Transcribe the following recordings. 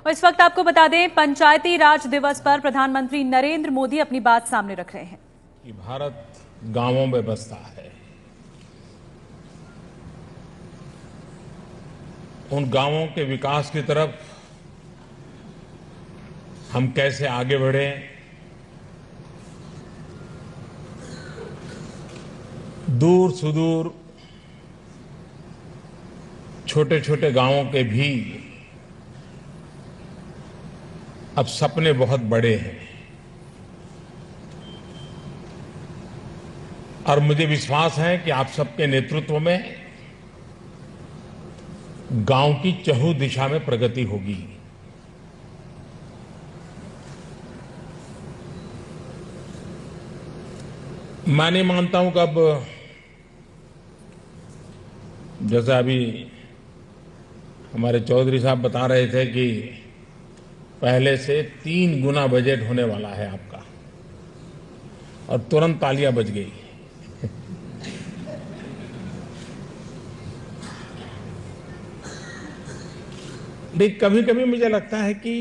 और इस वक्त आपको बता दें, पंचायती राज दिवस पर प्रधानमंत्री नरेंद्र मोदी अपनी बात सामने रख रहे हैं कि भारत गांवों में बसता है। उन गांवों के विकास की तरफ हम कैसे आगे बढ़ें, दूर सुदूर छोटे छोटे गांवों के भी अब सपने बहुत बड़े हैं और मुझे विश्वास है कि आप सबके नेतृत्व में गांव की चहुं दिशा में प्रगति होगी। मैं नहीं मानता हूं कि अब जैसा अभी हमारे चौधरी साहब बता रहे थे कि पहले से 3 गुना बजट होने वाला है आपका, और तुरंत तालियां बज गई। लेकिन कभी कभी मुझे लगता है कि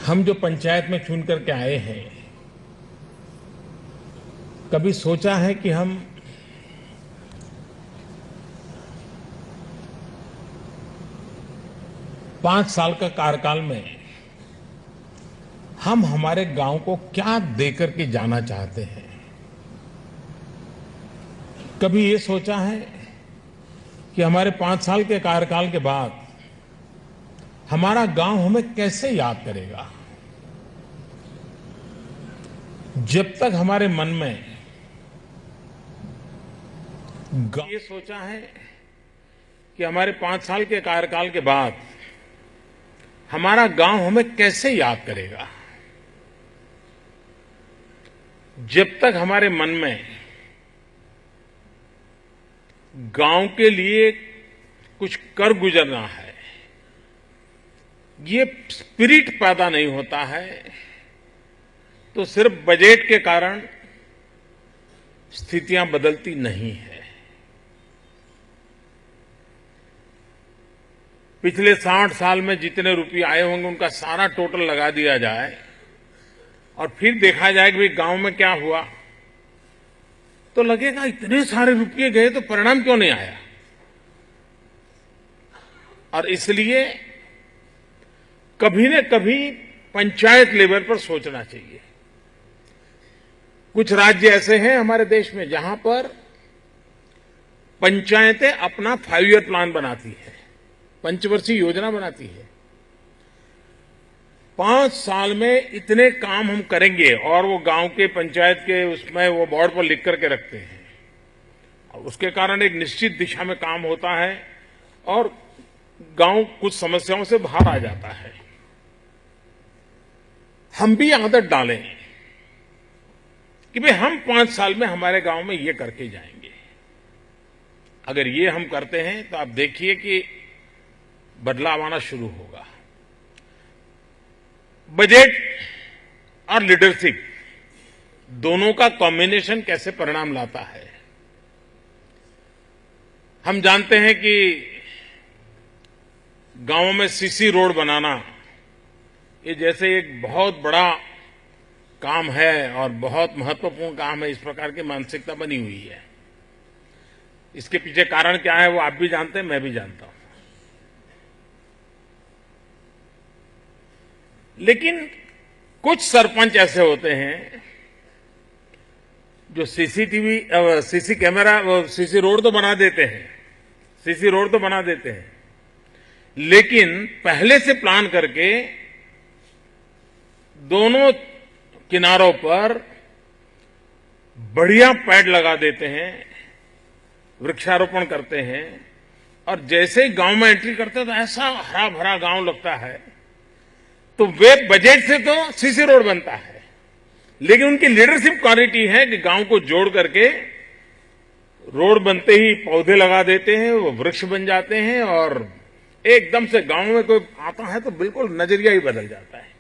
हम जो पंचायत में चुन करके आए हैं, कभी सोचा है कि हम पांच साल का कार्यकाल में हम हमारे गांव को क्या देकर के जाना चाहते हैं? कभी ये सोचा है कि हमारे 5 साल के कार्यकाल के बाद हमारा गांव हमें कैसे याद करेगा? जब तक हमारे मन में ये सोचा है कि हमारे 5 साल के कार्यकाल के बाद हमारा गांव हमें कैसे याद करेगा, जब तक हमारे मन में गांव के लिए कुछ कर गुजरना है, ये स्पिरिट पैदा नहीं होता है, तो सिर्फ बजट के कारण स्थितियां बदलती नहीं है। पिछले 60 साल में जितने रुपये आए होंगे उनका सारा टोटल लगा दिया जाए और फिर देखा जाए कि भाई गांव में क्या हुआ, तो लगेगा इतने सारे रुपये गए तो परिणाम क्यों नहीं आया। और इसलिए कभी न कभी पंचायत लेवल पर सोचना चाहिए। कुछ राज्य ऐसे हैं हमारे देश में जहां पर पंचायतें अपना 5 ईयर प्लान बनाती है, पंचवर्षीय योजना बनाती है। 5 साल में इतने काम हम करेंगे और वो गांव के पंचायत के उसमें वो बोर्ड पर लिख करके रखते हैं और उसके कारण एक निश्चित दिशा में काम होता है और गांव कुछ समस्याओं से बाहर आ जाता है। हम भी आदत डालें कि भाई हम 5 साल में हमारे गांव में ये करके जाएंगे। अगर ये हम करते हैं तो आप देखिए कि बदलाव आना शुरू होगा। बजट और लीडरशिप दोनों का कॉम्बिनेशन कैसे परिणाम लाता है। हम जानते हैं कि गांवों में सीसी रोड बनाना ये जैसे एक बहुत बड़ा काम है और बहुत महत्वपूर्ण काम है, इस प्रकार की मानसिकता बनी हुई है। इसके पीछे कारण क्या है वो आप भी जानते हैं, मैं भी जानता हूं। लेकिन कुछ सरपंच ऐसे होते हैं जो सीसी कैमरा, सीसी रोड तो बना देते हैं, सीसी रोड तो बना देते हैं, लेकिन पहले से प्लान करके दोनों किनारों पर बढ़िया पेड़ लगा देते हैं, वृक्षारोपण करते हैं और जैसे ही गांव में एंट्री करते हैं तो ऐसा हरा भरा गांव लगता है। तो वे बजट से तो सीसी रोड बनता है, लेकिन उनकी लीडरशिप क्वालिटी है कि गांव को जोड़ करके रोड बनते ही पौधे लगा देते हैं, वो वृक्ष बन जाते हैं और एकदम से गांव में कोई आता है तो बिल्कुल नजरिया ही बदल जाता है।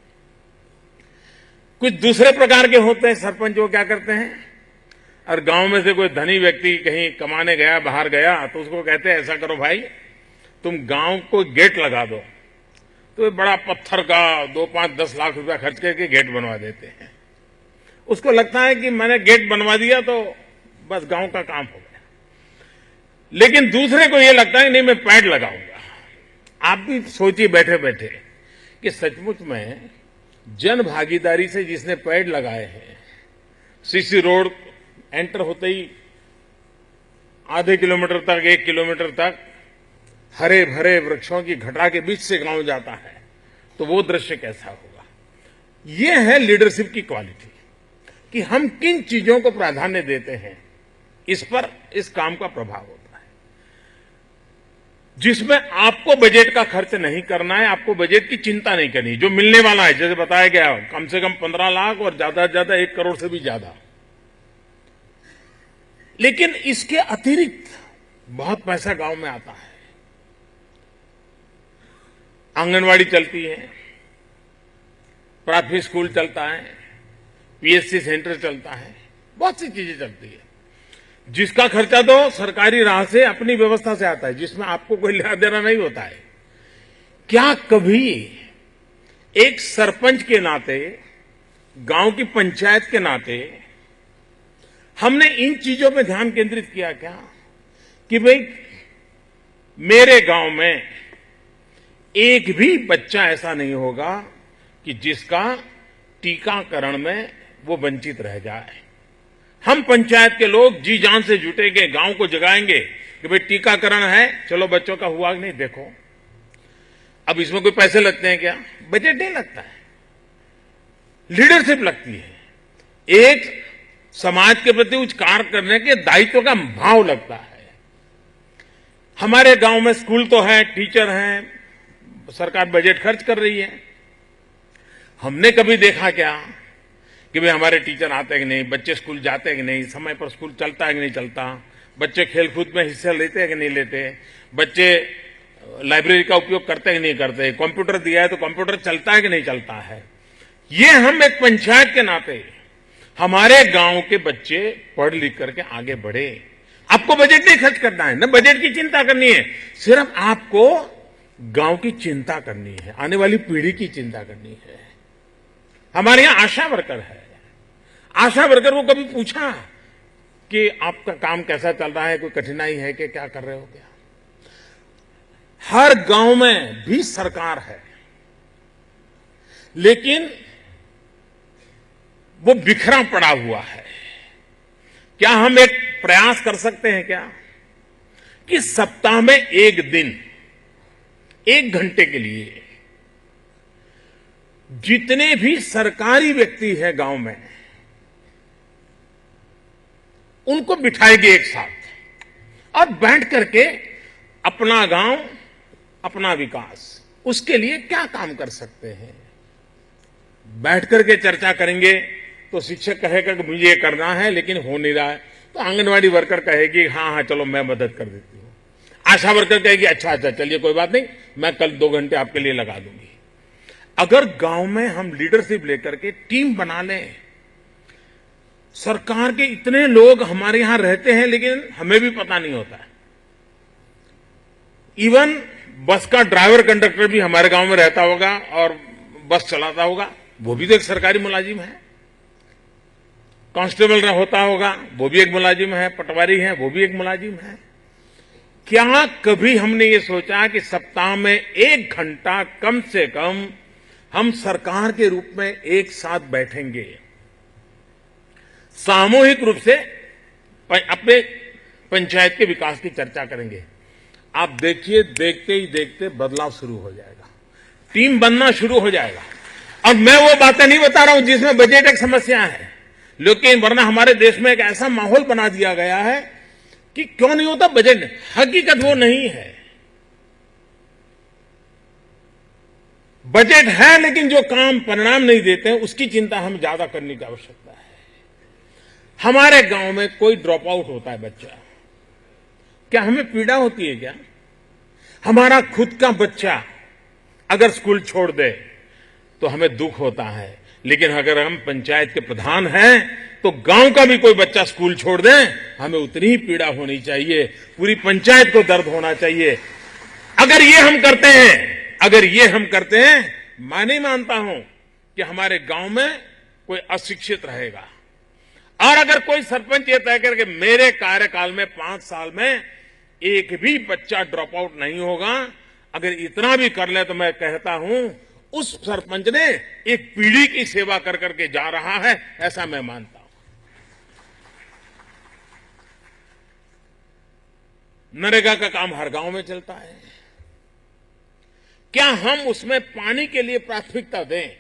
कुछ दूसरे प्रकार के होते हैं सरपंच, वो क्या करते हैं, और गांव में से कोई धनी व्यक्ति कहीं कमाने गया, बाहर गया, तो उसको कहते हैं ऐसा करो भाई, तुम गांव को गेट लगा दो। तो ये बड़ा पत्थर का 2, 5, 10 लाख रुपया खर्च करके गेट बनवा देते हैं। उसको लगता है कि मैंने गेट बनवा दिया तो बस गांव का काम हो गया। लेकिन दूसरे को यह लगता है नहीं, मैं पैड लगाऊंगा। आप भी सोचिए बैठे बैठे कि सचमुच में जन भागीदारी से जिसने पेड़ लगाए हैं, सीसी रोड एंटर होते ही आधे किलोमीटर तक, 1 किलोमीटर तक हरे भरे वृक्षों की घटा के बीच से गांव जाता है, तो वो दृश्य कैसा होगा। ये है लीडरशिप की क्वालिटी कि हम किन चीजों को प्राधान्य देते हैं, इस पर इस काम का प्रभाव होता है। जिसमें आपको बजट का खर्च नहीं करना है, आपको बजट की चिंता नहीं करनी, जो मिलने वाला है, जैसे बताया गया कम से कम 15 लाख और ज्यादा से ज्यादा 1 करोड़ से भी ज्यादा। लेकिन इसके अतिरिक्त बहुत पैसा गांव में आता है। आंगनवाड़ी चलती है, प्राथमिक स्कूल चलता है, पीएचसी सेंटर चलता है, बहुत सी चीजें चलती है, जिसका खर्चा तो सरकारी राह से अपनी व्यवस्था से आता है, जिसमें आपको कोई लेना देना नहीं होता है। क्या कभी एक सरपंच के नाते, गांव की पंचायत के नाते हमने इन चीजों पर ध्यान केंद्रित किया क्या कि भाई मेरे गांव में एक भी बच्चा ऐसा नहीं होगा कि जिसका टीकाकरण में वो वंचित रह जाए। हम पंचायत के लोग जी जान से जुटेंगे, गांव को जगाएंगे कि भाई टीकाकरण है, चलो बच्चों का हुआ नहीं देखो। अब इसमें कोई पैसे लगते हैं क्या? बजट नहीं लगता है, लीडरशिप लगती है। एक समाज के प्रति कुछ कार्य करने के दायित्व का भाव लगता है। हमारे गांव में स्कूल तो है, टीचर हैं, सरकार बजट खर्च कर रही है। हमने कभी देखा क्या कि भाई हमारे टीचर आते हैं कि नहीं, बच्चे स्कूल जाते हैं कि नहीं, समय पर स्कूल चलता है कि नहीं चलता, बच्चे खेलकूद में हिस्सा लेते हैं कि नहीं लेते, बच्चे लाइब्रेरी का उपयोग करते हैं कि नहीं करते, कंप्यूटर दिया है तो कंप्यूटर चलता है कि नहीं चलता है। ये हम एक पंचायत के नाते हमारे गांव के बच्चे पढ़ लिख करके आगे बढ़े। आपको बजट नहीं खर्च करना है, न बजट की चिंता करनी है, सिर्फ आपको गांव की चिंता करनी है, आने वाली पीढ़ी की चिंता करनी है। हमारे यहां आशा वर्कर है, आशा वर्कर को कभी पूछा कि आपका काम कैसा चल रहा है, कोई कठिनाई है कि क्या कर रहे हो क्या? हर गांव में भी सरकार है, लेकिन वो बिखरा पड़ा हुआ है। क्या हम एक प्रयास कर सकते हैं क्या कि सप्ताह में एक दिन, 1 घंटे के लिए जितने भी सरकारी व्यक्ति हैं गांव में, उनको बिठाएंगे एक साथ और बैठ करके अपना गांव, अपना विकास, उसके लिए क्या काम कर सकते हैं, बैठ करके चर्चा करेंगे। तो शिक्षक कहेगा कि मुझे ये करना है लेकिन हो नहीं रहा है, तो आंगनवाड़ी वर्कर कहेगी हाँ हाँ चलो मैं मदद कर देती हूँ, आशा वर्कर कहेगी अच्छा अच्छा चलिए कोई बात नहीं, मैं कल 2 घंटे आपके लिए लगा दूंगी। अगर गांव में हम लीडरशिप लेकर के टीम बना लें, सरकार के इतने लोग हमारे यहां रहते हैं लेकिन हमें भी पता नहीं होता है। इवन बस का ड्राइवर कंडक्टर भी हमारे गांव में रहता होगा और बस चलाता होगा, वो भी तो एक सरकारी मुलाजिम है। कांस्टेबल होता होगा, वो भी एक मुलाजिम है। पटवारी है, वो भी एक मुलाजिम है। क्या कभी हमने ये सोचा कि सप्ताह में 1 घंटा कम से कम हम सरकार के रूप में एक साथ बैठेंगे, सामूहिक रूप से अपने पंचायत के विकास की चर्चा करेंगे? आप देखिए, देखते ही देखते बदलाव शुरू हो जाएगा, टीम बनना शुरू हो जाएगा। और मैं वो बातें नहीं बता रहा हूं जिसमें बजट एक समस्या है, लेकिन वरना हमारे देश में एक ऐसा माहौल बना दिया गया है कि क्यों नहीं होता बजट। हकीकत वो नहीं है, बजट है लेकिन जो काम परिणाम नहीं देते हैं उसकी चिंता हमें ज्यादा करने की आवश्यकता है। हमारे गांव में कोई ड्रॉप आउट होता है बच्चा, क्या हमें पीड़ा होती है क्या? हमारा खुद का बच्चा अगर स्कूल छोड़ दे तो हमें दुख होता है, लेकिन अगर हम पंचायत के प्रधान हैं तो गांव का भी कोई बच्चा स्कूल छोड़ दे, हमें उतनी ही पीड़ा होनी चाहिए, पूरी पंचायत को दर्द होना चाहिए। अगर ये हम करते हैं, मैं नहीं मानता हूं कि हमारे गांव में कोई अशिक्षित रहेगा। और अगर कोई सरपंच ये तय करके मेरे कार्यकाल में 5 साल में एक भी बच्चा ड्रॉप आउट नहीं होगा, अगर इतना भी कर ले तो मैं कहता हूं उस सरपंच ने एक पीढ़ी की सेवा कर करके जा रहा है, ऐसा मैं मानता हूं। नरेगा का काम हर गांव में चलता है, क्या हम उसमें पानी के लिए प्राथमिकता दें?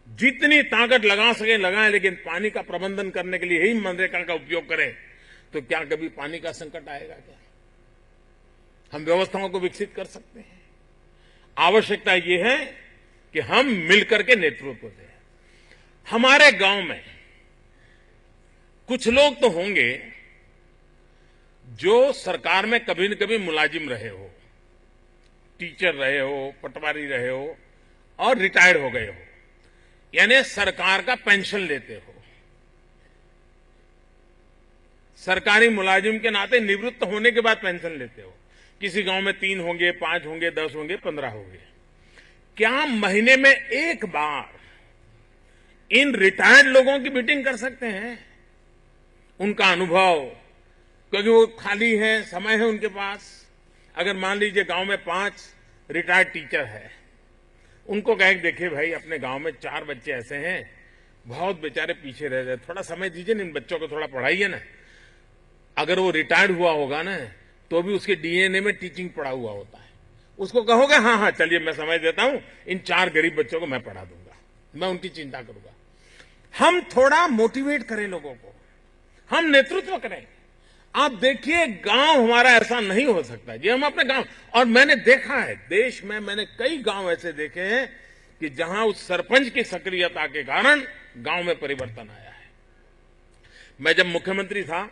जितनी ताकत लगा सके लगाएं, लेकिन पानी का प्रबंधन करने के लिए ही मनरेगा का उपयोग करें, तो क्या कभी पानी का संकट आएगा? क्या हम व्यवस्थाओं को विकसित कर सकते हैं? आवश्यकता यह है कि हम मिलकर के नेतृत्व दें। हमारे गांव में कुछ लोग तो होंगे जो सरकार में कभी न कभी मुलाजिम रहे हो, टीचर रहे हो, पटवारी रहे हो और रिटायर्ड हो गए हो, यानी सरकार का पेंशन लेते हो। सरकारी मुलाजिम के नाते निवृत्त होने के बाद पेंशन लेते हो। किसी गांव में 3 होंगे, 5 होंगे, 10 होंगे, 15 होंगे। क्या महीने में एक बार इन रिटायर्ड लोगों की मीटिंग कर सकते हैं? उनका अनुभव, क्योंकि वो खाली है, समय है उनके पास। अगर मान लीजिए गांव में 5 रिटायर्ड टीचर है, उनको कहे देखिए भाई अपने गांव में 4 बच्चे ऐसे हैं बहुत बेचारे पीछे रह गए, थोड़ा समय दीजिए ना, इन बच्चों को थोड़ा पढ़ाइए ना। अगर वो रिटायर्ड हुआ होगा ना तो भी उसके डीएनए में टीचिंग पढ़ा हुआ होता है। उसको कहोगे हाँ हाँ चलिए मैं समय देता हूं, इन 4 गरीब बच्चों को मैं पढ़ा दूंगा, मैं उनकी चिंता करूंगा। हम थोड़ा मोटिवेट करें लोगों को, हम नेतृत्व करें। आप देखिए गांव हमारा ऐसा नहीं हो सकता जी, हम अपने गांव, और मैंने देखा है देश में, मैंने कई गांव ऐसे देखे हैं कि जहां उस सरपंच की सक्रियता के कारण गांव में परिवर्तन आया है। मैं जब मुख्यमंत्री था,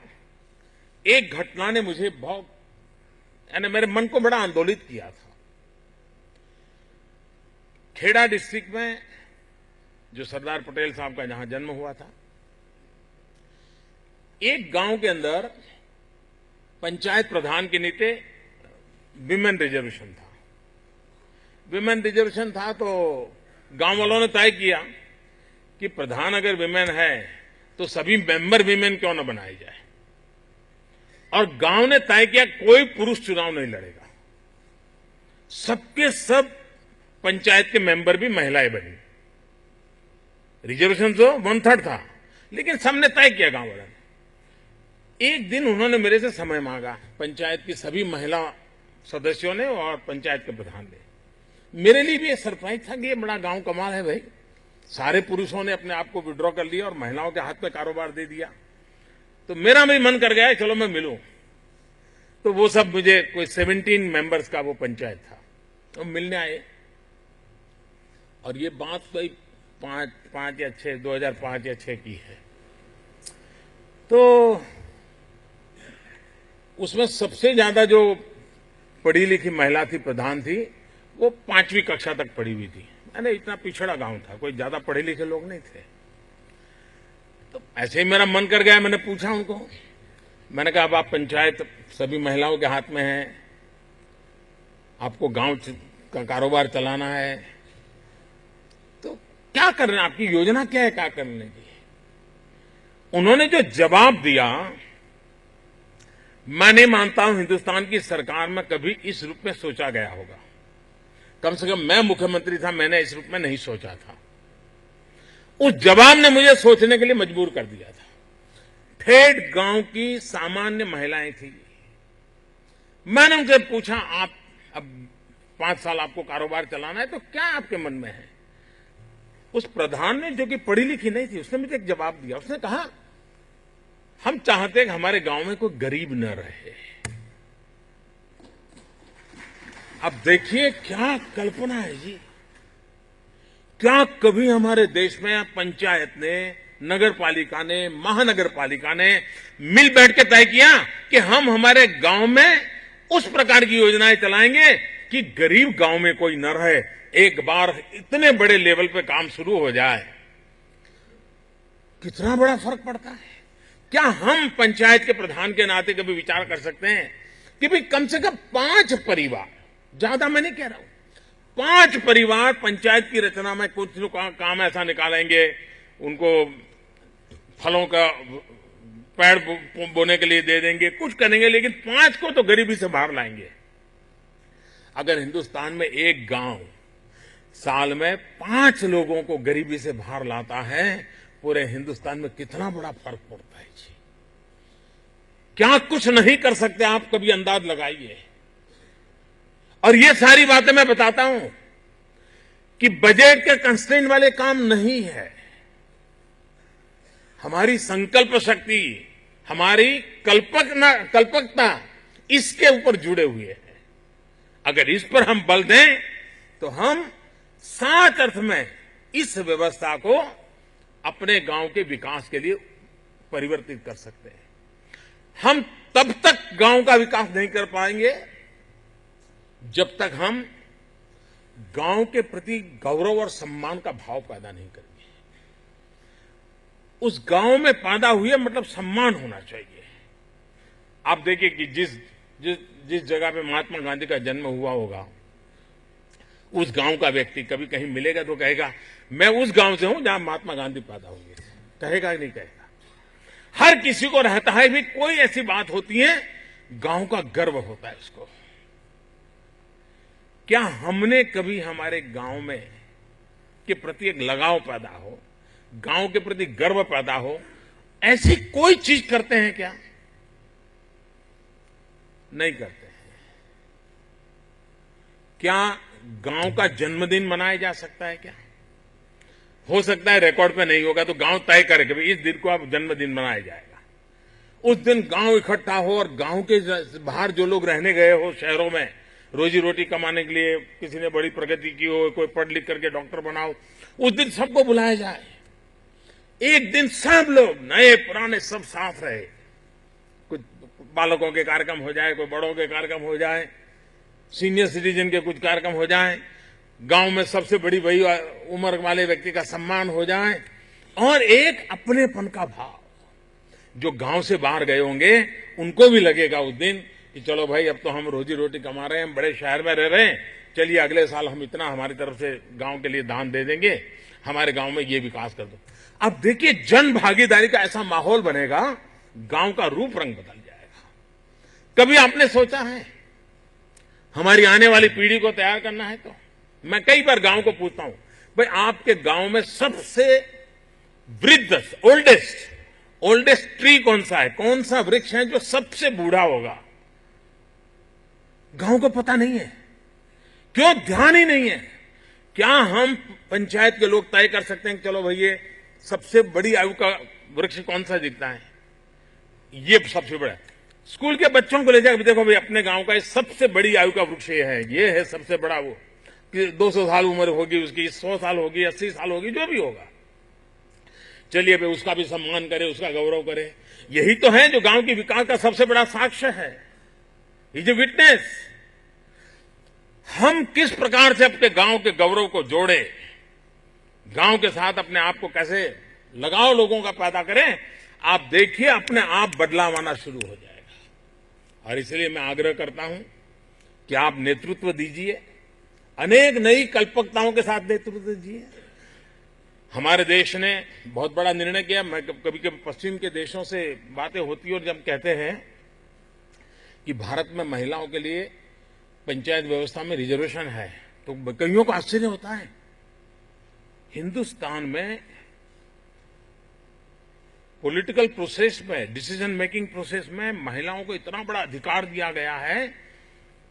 एक घटना ने मुझे बहुत, यानी मेरे मन को बड़ा आंदोलित किया था। खेड़ा डिस्ट्रिक्ट में जो सरदार पटेल साहब का जहां जन्म हुआ था, एक गांव के अंदर पंचायत प्रधान के नीचे विमेन रिजर्वेशन था। विमेन रिजर्वेशन था तो गांव वालों ने तय किया कि प्रधान अगर विमेन है तो सभी मेंबर विमेन क्यों न बनाई जाए, और गांव ने तय किया कोई पुरुष चुनाव नहीं लड़ेगा, सबके सब पंचायत के मेंबर भी महिलाएं बनी। रिजर्वेशन तो 1/3 था, लेकिन सबने तय किया गांव वालों ने। एक दिन उन्होंने मेरे से समय मांगा, पंचायत की सभी महिला सदस्यों ने और पंचायत के प्रधान ने। मेरे लिए भी ये सरप्राइज था कि ये बड़ा गांव कमाल है भाई, सारे पुरुषों ने अपने आप को विड्रॉ कर लिया और महिलाओं के हाथ में कारोबार दे दिया। तो मेरा भी मन कर गया चलो मैं मिलूं। तो वो सब मुझे कोई 17 मेंबर्स का वो पंचायत था, तो मिलने आए। और ये बात कोई 5 या 6 2005 या 6 की है। तो उसमें सबसे ज्यादा जो पढ़ी लिखी महिला थी, प्रधान थी, वो 5वीं कक्षा तक पढ़ी हुई थी। मैंने इतना पिछड़ा गांव था, कोई ज्यादा पढ़े लिखे लोग नहीं थे। तो ऐसे ही मेरा मन कर गया, मैंने पूछा उनको, मैंने कहा अब आप पंचायत सभी महिलाओं के हाथ में है, आपको गांव का कारोबार चलाना है, तो क्या करना, आपकी योजना क्या है, क्या करने की? उन्होंने जो जवाब दिया, मैं नहीं मानता हूं हिंदुस्तान की सरकार में कभी इस रूप में सोचा गया होगा। कम से कम मैं मुख्यमंत्री था, मैंने इस रूप में नहीं सोचा था। उस जवाब ने मुझे सोचने के लिए मजबूर कर दिया था। ठेठ गांव की सामान्य महिलाएं थी। मैंने उनसे पूछा, आप अब 5 साल आपको कारोबार चलाना है, तो क्या आपके मन में है? उस प्रधान ने, जो कि पढ़ी लिखी नहीं थी, उसने मुझे एक जवाब दिया। उसने कहा हम चाहते हैं कि हमारे गांव में कोई गरीब न रहे। अब देखिए क्या कल्पना है जी, क्या कभी हमारे देश में पंचायत ने, नगर पालिका ने, महानगर पालिका ने मिल बैठ के तय किया कि हम हमारे गांव में उस प्रकार की योजनाएं चलाएंगे कि कि गरीब गांव में कोई न रहे, एक बार इतने बड़े लेवल पे काम शुरू हो जाए, कितना बड़ा फर्क पड़ता है। क्या हम पंचायत के प्रधान के नाते कभी विचार कर सकते हैं कि भाई कम से कम 5 परिवार, ज्यादा मैं नहीं कह रहा हूं, 5 परिवार पंचायत की रचना में कुछ काम ऐसा निकालेंगे, उनको फलों का पेड़ बोने के लिए दे देंगे, कुछ करेंगे, लेकिन 5 को तो गरीबी से बाहर लाएंगे। अगर हिंदुस्तान में एक गांव साल में 5 लोगों को गरीबी से बाहर लाता है, पूरे हिंदुस्तान में कितना बड़ा फर्क पड़ता है जी। क्या कुछ नहीं कर सकते आप, कभी अंदाज लगाइए। और ये सारी बातें मैं बताता हूं कि बजट के कंस्ट्रेंट वाले काम नहीं है। हमारी संकल्प शक्ति, हमारी कल्पकता इसके ऊपर जुड़े हुए हैं। अगर इस पर हम बल दें तो हम सच अर्थ में इस व्यवस्था को अपने गांव के विकास के लिए परिवर्तित कर सकते हैं। हम तब तक गांव का विकास नहीं कर पाएंगे जब तक हम गांव के प्रति गौरव और सम्मान का भाव पैदा नहीं करेंगे। उस गांव में पैदा हुए मतलब सम्मान होना चाहिए। आप देखिए कि जिस जगह पे महात्मा गांधी का जन्म हुआ होगा, उस गांव का व्यक्ति कभी कहीं मिलेगा तो कहेगा मैं उस गांव से हूं जहां महात्मा गांधी पैदा हुए थे। कहेगा कि नहीं कहेगा? हर किसी को रहता है भी, कोई ऐसी बात होती है गांव का गर्व होता है उसको। क्या हमने कभी हमारे गांव में के प्रति एक लगाव पैदा हो, गांव के प्रति गर्व पैदा हो, ऐसी कोई चीज करते हैं क्या? नहीं करते हैं। क्या गांव का जन्मदिन मनाया जा सकता है क्या? हो सकता है रिकॉर्ड पे नहीं होगा तो गांव तय करे कि भाई इस दिन को आप जन्मदिन मनाया जाएगा। उस दिन गांव इकट्ठा हो और गांव के बाहर जो लोग रहने गए हो शहरों में रोजी रोटी कमाने के लिए, किसी ने बड़ी प्रगति की हो, कोई पढ़ लिख करके डॉक्टर बनाओ, उस दिन सबको बुलाया जाए। एक दिन सब लोग नए पुराने सब साथ रहे, कुछ बालकों के कार्यक्रम हो जाए, कोई बड़ों के कार्यक्रम हो जाए, सीनियर सिटीजन के कुछ कार्यक्रम हो जाए, गांव में सबसे बड़ी वही उम्र वाले व्यक्ति का सम्मान हो जाए, और एक अपनेपन का भाव। जो गांव से बाहर गए होंगे उनको भी लगेगा उस दिन कि चलो भाई अब तो हम रोजी रोटी कमा रहे हैं, हम बड़े शहर में रह रहे हैं, चलिए अगले साल हम इतना हमारी तरफ से गांव के लिए दान दे देंगे, हमारे गांव में ये विकास कर दो। अब देखिए जन भागीदारी का ऐसा माहौल बनेगा, गांव का रूप रंग बदल जाएगा। कभी आपने सोचा है हमारी आने वाली पीढ़ी को तैयार करना है? तो मैं कई बार गांव को पूछता हूं, भाई आपके गांव में सबसे वृद्ध ओल्डेस्ट ट्री कौन सा है, कौन सा वृक्ष है जो सबसे बूढ़ा होगा? गांव को पता नहीं है। क्यों? ध्यान ही नहीं है। क्या हम पंचायत के लोग तय कर सकते हैं कि चलो भाई ये सबसे बड़ी आयु का वृक्ष कौन सा दिखता है, ये सबसे बड़ा? स्कूल के बच्चों को ले जाकर देखो भाई अपने गांव का सबसे बड़ी आयु का वृक्ष ये है सबसे बड़ा, वो कि 200 साल उम्र होगी उसकी, 100 साल होगी, 80 साल होगी, जो भी होगा। चलिए भाई उसका भी सम्मान करें, उसका गौरव करें। यही तो है जो गांव के विकास का सबसे बड़ा साक्ष्य है, इज ए विटनेस। हम किस प्रकार से अपने गांव के गौरव को जोड़े, गांव के साथ अपने आप को कैसे लगाव लोगों का पैदा करें, आप देखिए अपने आप बदलाव आना शुरू हो जाएगा। और इसलिए मैं आग्रह करता हूं कि आप नेतृत्व दीजिए, अनेक नई कल्पकताओं के साथ नेतृत्व दीजिए। हमारे देश ने बहुत बड़ा निर्णय किया। मैं कभी कभी पश्चिम के देशों से बातें होती है और जब कहते हैं कि भारत में महिलाओं के लिए पंचायत व्यवस्था में रिजर्वेशन है, तो कईयों को आश्चर्य होता है। हिंदुस्तान में पॉलिटिकल प्रोसेस में, डिसीजन मेकिंग प्रोसेस में महिलाओं को इतना बड़ा अधिकार दिया गया है,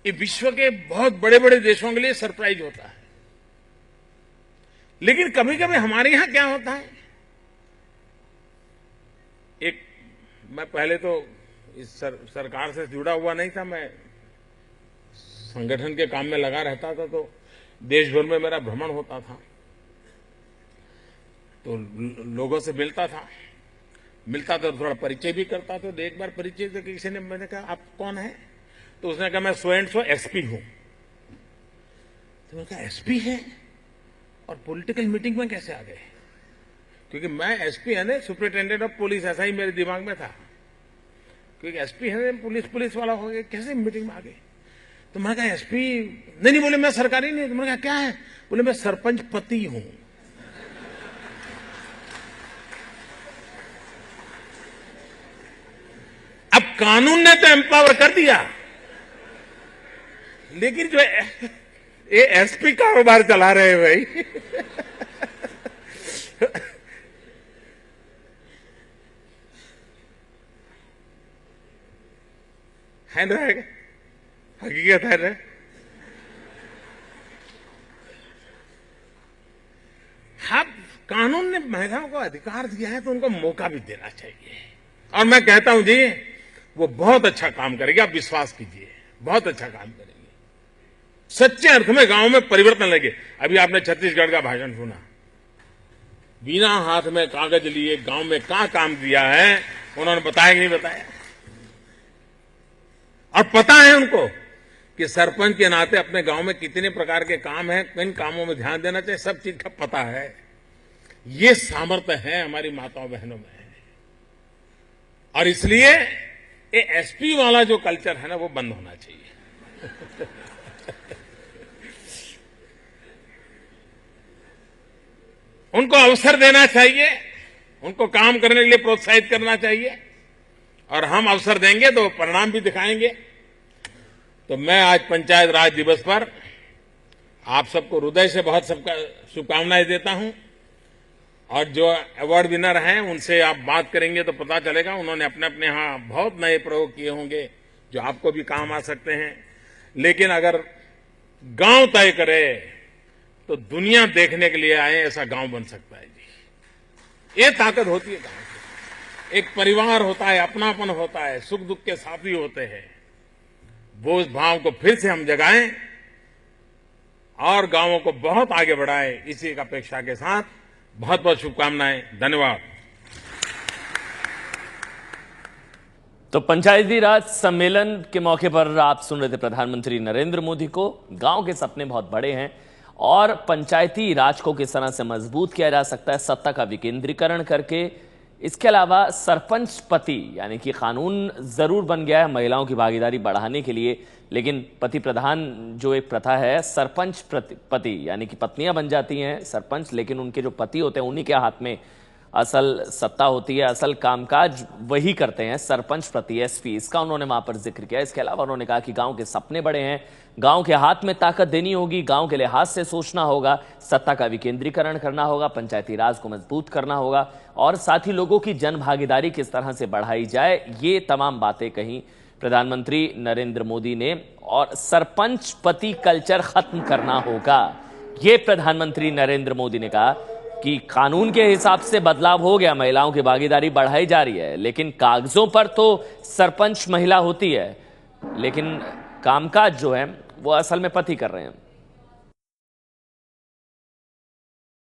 ये विश्व के बहुत बड़े बड़े देशों के लिए सरप्राइज होता है। लेकिन कभी कभी हमारे यहां क्या होता है, मैं पहले तो इस सरकार से जुड़ा हुआ नहीं था, मैं संगठन के काम में लगा रहता था, तो देश भर में मेरा भ्रमण होता था, तो लोगों से मिलता था तो थोड़ा परिचय भी करता था। तो एक बार परिचय से किसी ने, मैंने कहा आप कौन है? तो उसने कहा मैं सो एंड सो एसपी हूं। तो मैंने कहा एसपी है और पॉलिटिकल मीटिंग में कैसे आ गए? क्योंकि मैं एसपी है ना, सुपरिटेंडेंट ऑफ पुलिस, ऐसा ही मेरे दिमाग में था। क्योंकि एसपी है पुलिस वाला हो गया, कैसे मीटिंग में आ गए? तो मैंने कहा एसपी नहीं, बोले मैं सरकारी नहीं। तो मैंने कहा क्या है? बोले मैं सरपंच पति हूं। अब कानून ने तो एम्पावर कर दिया, लेकिन जो ये एसपी कारोबार चला रहे हैं भाई। है ना, हकीकत है ना। हाँ, कानून ने महिलाओं को अधिकार दिया है तो उनको मौका भी देना चाहिए। और मैं कहता हूं जी, वो बहुत अच्छा काम करेगी, आप विश्वास कीजिए, बहुत अच्छा काम करेगी। सच्चे अर्थ में गांव में परिवर्तन लगे। अभी आपने छत्तीसगढ़ का भाषण सुना, बिना हाथ में कागज लिए गांव में कहां काम किया है उन्होंने बताया कि नहीं बताया। और पता है उनको कि सरपंच के नाते अपने गांव में कितने प्रकार के काम हैं, किन कामों में ध्यान देना चाहिए, सब चीज का पता है। ये सामर्थ्य है हमारी माताओं बहनों में। और इसलिए ये एसपी वाला जो कल्चर है ना, वो बंद होना चाहिए। उनको अवसर देना चाहिए, उनको काम करने के लिए प्रोत्साहित करना चाहिए, और हम अवसर देंगे तो परिणाम भी दिखाएंगे। तो मैं आज पंचायत राज दिवस पर आप सबको हृदय से बहुत सबका शुभकामनाएं देता हूं। और जो अवार्ड विनर हैं उनसे आप बात करेंगे तो पता चलेगा, उन्होंने अपने अपने यहां बहुत नए प्रयोग किए होंगे जो आपको भी काम आ सकते हैं। लेकिन अगर गांव तय करे तो दुनिया देखने के लिए आए ऐसा गांव बन सकता है जी। ये ताकत होती है गांव की। एक परिवार होता है, अपनापन होता है, सुख दुख के साथी होते हैं। वो उस भाव को फिर से हम जगाएं और गांवों को बहुत आगे बढ़ाएं, इसी एक अपेक्षा के साथ बहुत बहुत शुभकामनाएं। धन्यवाद। तो पंचायती राज सम्मेलन के मौके पर आप सुन रहे थे प्रधानमंत्री नरेंद्र मोदी को। गांव के सपने बहुत बड़े हैं और पंचायती राज को किस तरह से मजबूत किया जा सकता है सत्ता का विकेंद्रीकरण करके। इसके अलावा सरपंच पति यानी कि कानून जरूर बन गया है महिलाओं की भागीदारी बढ़ाने के लिए, लेकिन पति प्रधान जो एक प्रथा है, सरपंच पति यानी कि पत्नियां बन जाती हैं सरपंच, लेकिन उनके जो पति होते हैं उन्हीं के हाथ में असल सत्ता होती है, असल कामकाज वही करते हैं सरपंच प्रति एसपी। इसका उन्होंने वहां पर जिक्र किया। इसके अलावा उन्होंने कहा कि गांव के सपने बड़े हैं, गांव के हाथ में ताकत देनी होगी, गांव के लिहाज से सोचना होगा, सत्ता का विकेंद्रीकरण करना होगा, पंचायती राज को मजबूत करना होगा और साथ ही लोगों की जन भागीदारी किस तरह से बढ़ाई जाए, ये तमाम बातें कही प्रधानमंत्री नरेंद्र मोदी ने। और सरपंच पति कल्चर खत्म करना होगा, ये प्रधानमंत्री नरेंद्र मोदी ने कहा कि कानून के हिसाब से बदलाव हो गया, महिलाओं की भागीदारी बढ़ाई जा रही है, लेकिन कागजों पर तो सरपंच महिला होती है, लेकिन कामकाज जो है वो असल में पति कर रहे हैं।